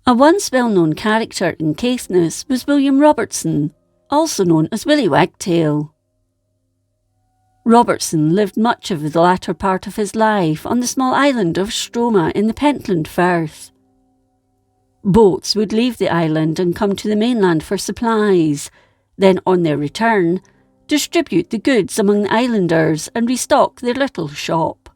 A once well-known character in Caithness was William Robertson, also known as Willie Wagtail. Robertson lived much of the latter part of his life on the small island of Stroma in the Pentland Firth. Boats would leave the island and come to the mainland for supplies, then on their return, distribute the goods among the islanders and restock their little shop.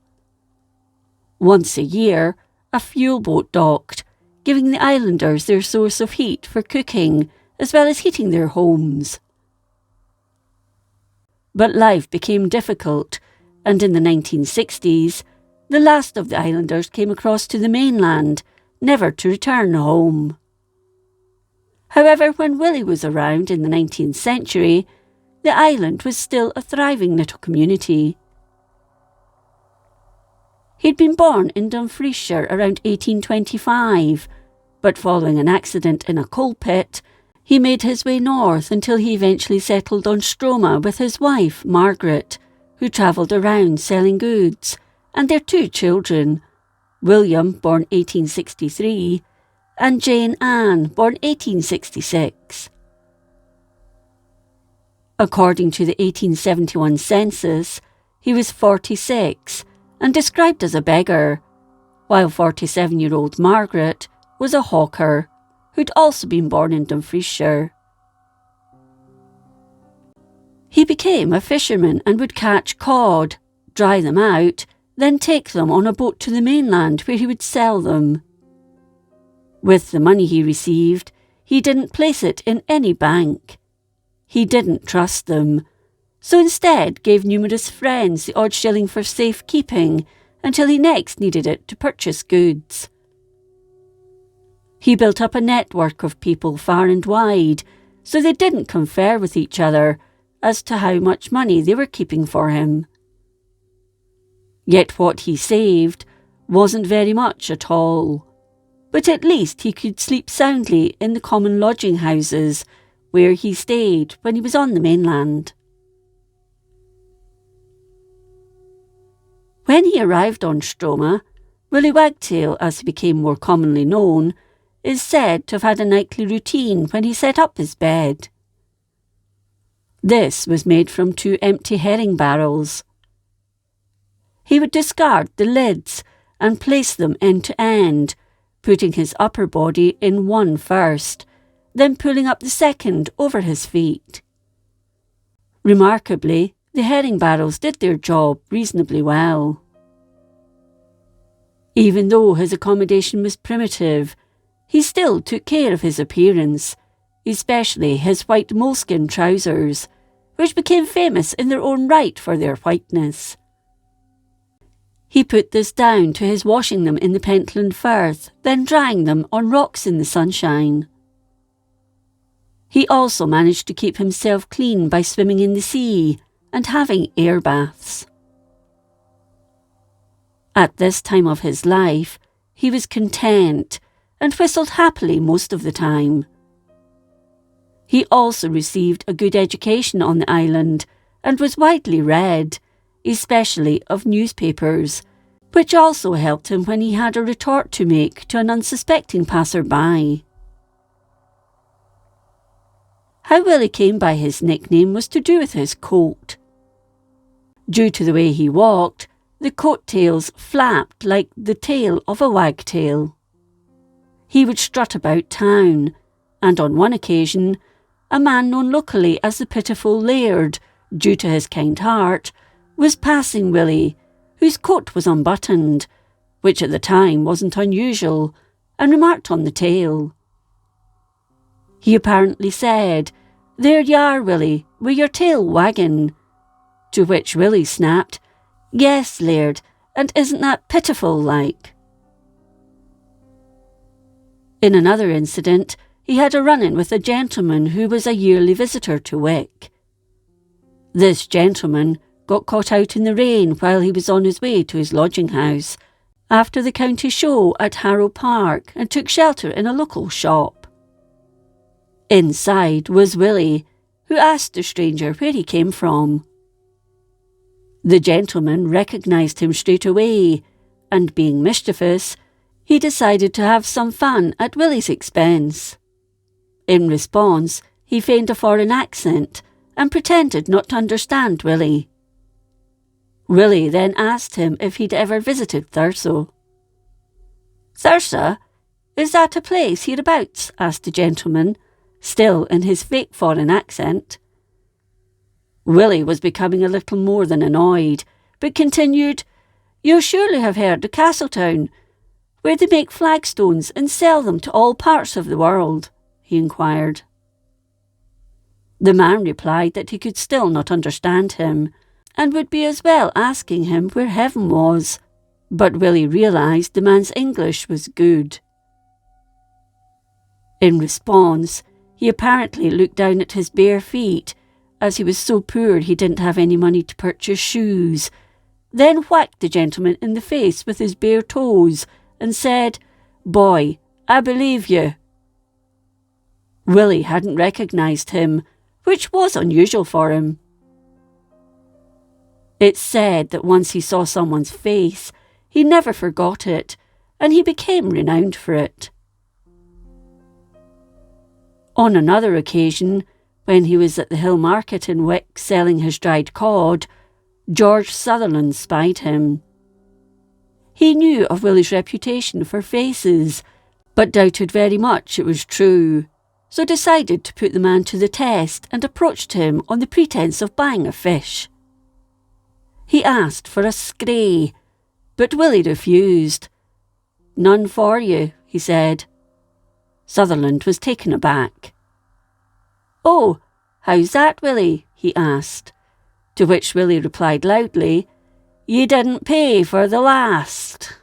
Once a year, a fuel boat docked, giving the islanders their source of heat for cooking, as well as heating their homes. But life became difficult, and in the 1960s, the last of the islanders came across to the mainland, never to return home. However, when Willie was around in the 19th century, the island was still a thriving little community. He'd been born in Dumfriesshire around 1825, but following an accident in a coal pit, he made his way north until he eventually settled on Stroma with his wife, Margaret, who travelled around selling goods, and their 2 children, William, born 1863, and Jane Ann, born 1866. According to the 1871 census, he was 46 and described as a beggar, while 47-year-old Margaret was a hawker, who'd also been born in Dumfriesshire. He became a fisherman and would catch cod, dry them out, then take them on a boat to the mainland where he would sell them. With the money he received, he didn't place it in any bank. He didn't trust them, so instead gave numerous friends the odd shilling for safekeeping until he next needed it to purchase goods. He built up a network of people far and wide, so they didn't confer with each other as to how much money they were keeping for him. Yet what he saved wasn't very much at all, but at least he could sleep soundly in the common lodging houses where he stayed when he was on the mainland. When he arrived on Stroma, Willie Wagtail, as he became more commonly known, is said to have had a nightly routine when he set up his bed. This was made from 2 empty herring barrels. He would discard the lids and place them end to end, putting his upper body in one first, then pulling up the second over his feet. Remarkably, the herring barrels did their job reasonably well. Even though his accommodation was primitive, he still took care of his appearance, especially his white moleskin trousers, which became famous in their own right for their whiteness. He put this down to his washing them in the Pentland Firth, then drying them on rocks in the sunshine. He also managed to keep himself clean by swimming in the sea and having air baths. At this time of his life, he was content and whistled happily most of the time. He also received a good education on the island and was widely read, especially of newspapers, which also helped him when he had a retort to make to an unsuspecting passer-by. How Willie came by his nickname was to do with his coat. Due to the way he walked, the coat-tails flapped like the tail of a wagtail. He would strut about town, and on one occasion, a man known locally as the Pitiful Laird, due to his kind heart, was passing Willie, whose coat was unbuttoned, which at the time wasn't unusual, and remarked on the tail. He apparently said, "There you are, Willie, with your tail wagging," to which Willie snapped, "Yes, Laird, and isn't that pitiful like?" In another incident, he had a run-in with a gentleman who was a yearly visitor to Wick. This gentleman got caught out in the rain while he was on his way to his lodging house after the county show at Harrow Park and took shelter in a local shop. Inside was Willie, who asked the stranger where he came from. The gentleman recognised him straight away, and being mischievous, He decided to have some fun at Willie's expense. In response, he feigned a foreign accent and pretended not to understand Willie. Willie then asked him if he'd ever visited Thurso. "Thurso? Is that a place hereabouts?" asked the gentleman, still in his fake foreign accent. Willie was becoming a little more than annoyed, but continued, "You surely have heard of Castletown, where they make flagstones and sell them to all parts of the world?" he inquired. The man replied that he could still not understand him, and would be as well asking him where heaven was, but Willie realised the man's English was good. In response, he apparently looked down at his bare feet, as he was so poor he didn't have any money to purchase shoes, then whacked the gentleman in the face with his bare toes and said, "Boy, I believe you." Willie hadn't recognised him, which was unusual for him. It's said that once he saw someone's face, he never forgot it, and he became renowned for it. On another occasion, when he was at the Hill Market in Wick selling his dried cod, George Sutherland spied him. He knew of Willie's reputation for faces, but doubted very much it was true, so decided to put the man to the test and approached him on the pretence of buying a fish. He asked for a scrae, but Willie refused. "None for you," he said. Sutherland was taken aback. "Oh, how's that, Willie?" he asked, to which Willie replied loudly, "You didn't pay for the last."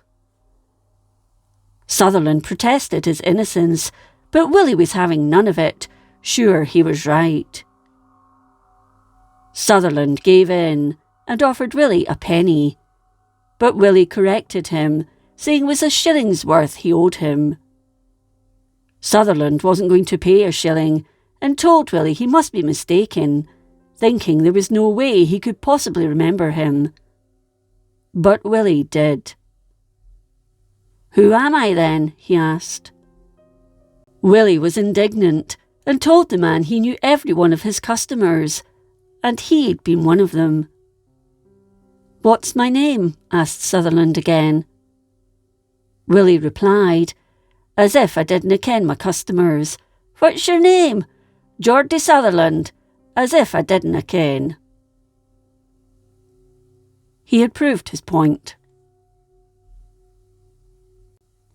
Sutherland protested his innocence, but Willie was having none of it, sure he was right. Sutherland gave in and offered Willie a penny, but Willie corrected him, saying it was a shilling's worth he owed him. Sutherland wasn't going to pay a shilling, and told Willie he must be mistaken, thinking there was no way he could possibly remember him. But Willie did. "Who am I then?" he asked. Willie was indignant and told the man he knew every one of his customers, and he'd been one of them. "What's my name?" asked Sutherland again. Willie replied, "As if I didna ken my customers. What's your name?" "Geordie Sutherland, as if I didna ken." He had proved his point.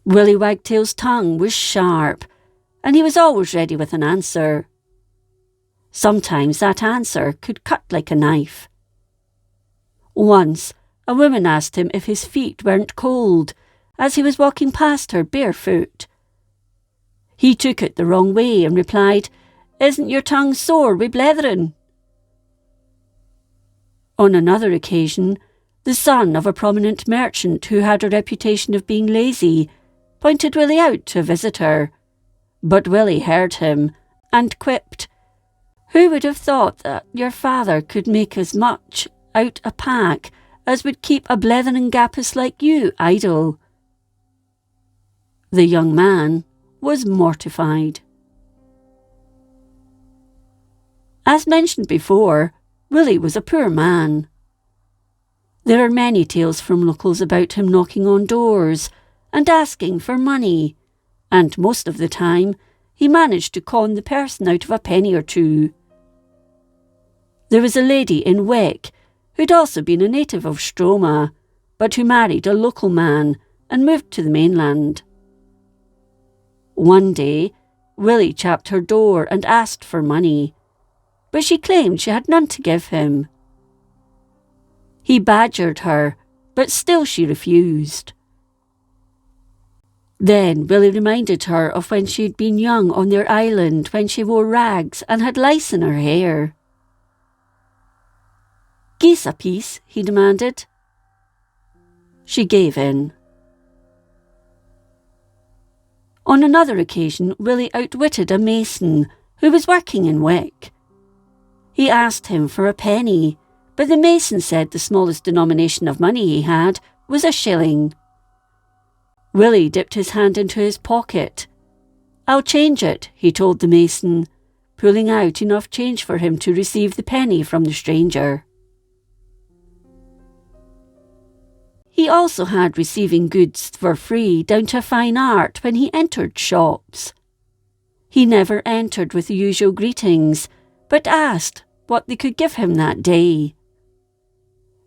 Willie Wagtail's tongue was sharp, and he was always ready with an answer. Sometimes that answer could cut like a knife. Once, a woman asked him if his feet weren't cold, as he was walking past her barefoot. He took it the wrong way and replied, "Isn't your tongue sore wi' blethering?" On another occasion, the son of a prominent merchant who had a reputation of being lazy pointed Willie out to a visitor, but Willie heard him and quipped, "Who would have thought that your father could make as much out a pack as would keep a blethering gappus like you idle?" The young man was mortified. As mentioned before, Willie was a poor man. There are many tales from locals about him knocking on doors and asking for money, and most of the time he managed to con the person out of a penny or two. There was a lady in Wick who'd also been a native of Stroma, but who married a local man and moved to the mainland. One day, Willie chapped her door and asked for money, but she claimed she had none to give him. He badgered her, but still she refused. Then Willie reminded her of when she'd been young on their island when she wore rags and had lice in her hair. "Geese a piece," he demanded. She gave in. On another occasion, Willie outwitted a mason who was working in Wick. He asked him for a penny, but the mason said the smallest denomination of money he had was a shilling. Willie dipped his hand into his pocket. "I'll change it," he told the mason, pulling out enough change for him to receive the penny from the stranger. He also had receiving goods for free down to fine art when he entered shops. He never entered with the usual greetings, but asked what they could give him that day.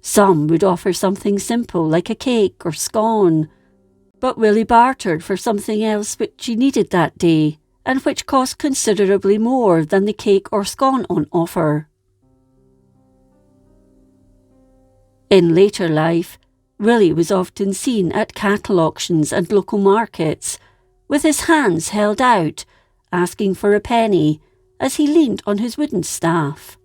Some would offer something simple like a cake or scone, but Willie bartered for something else which he needed that day and which cost considerably more than the cake or scone on offer. In later life, Willie was often seen at cattle auctions and local markets, with his hands held out, asking for a penny as he leaned on his wooden staff.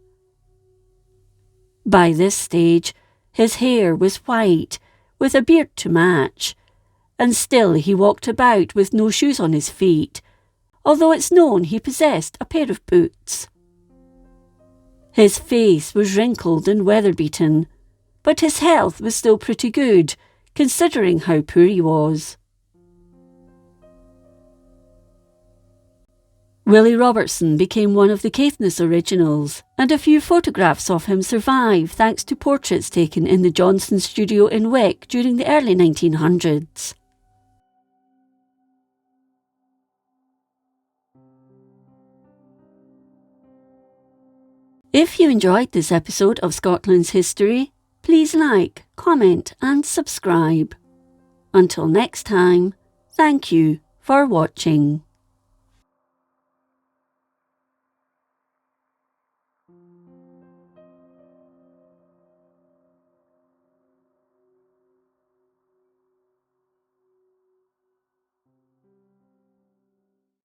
By this stage, his hair was white, with a beard to match, and still he walked about with no shoes on his feet, although it's known he possessed a pair of boots. His face was wrinkled and weather-beaten, but his health was still pretty good, considering how poor he was. Willie Robertson became one of the Caithness originals, and a few photographs of him survive thanks to portraits taken in the Johnson studio in Wick during the early 1900s. If you enjoyed this episode of Scotland's History, please like, comment and subscribe. Until next time, thank you for watching.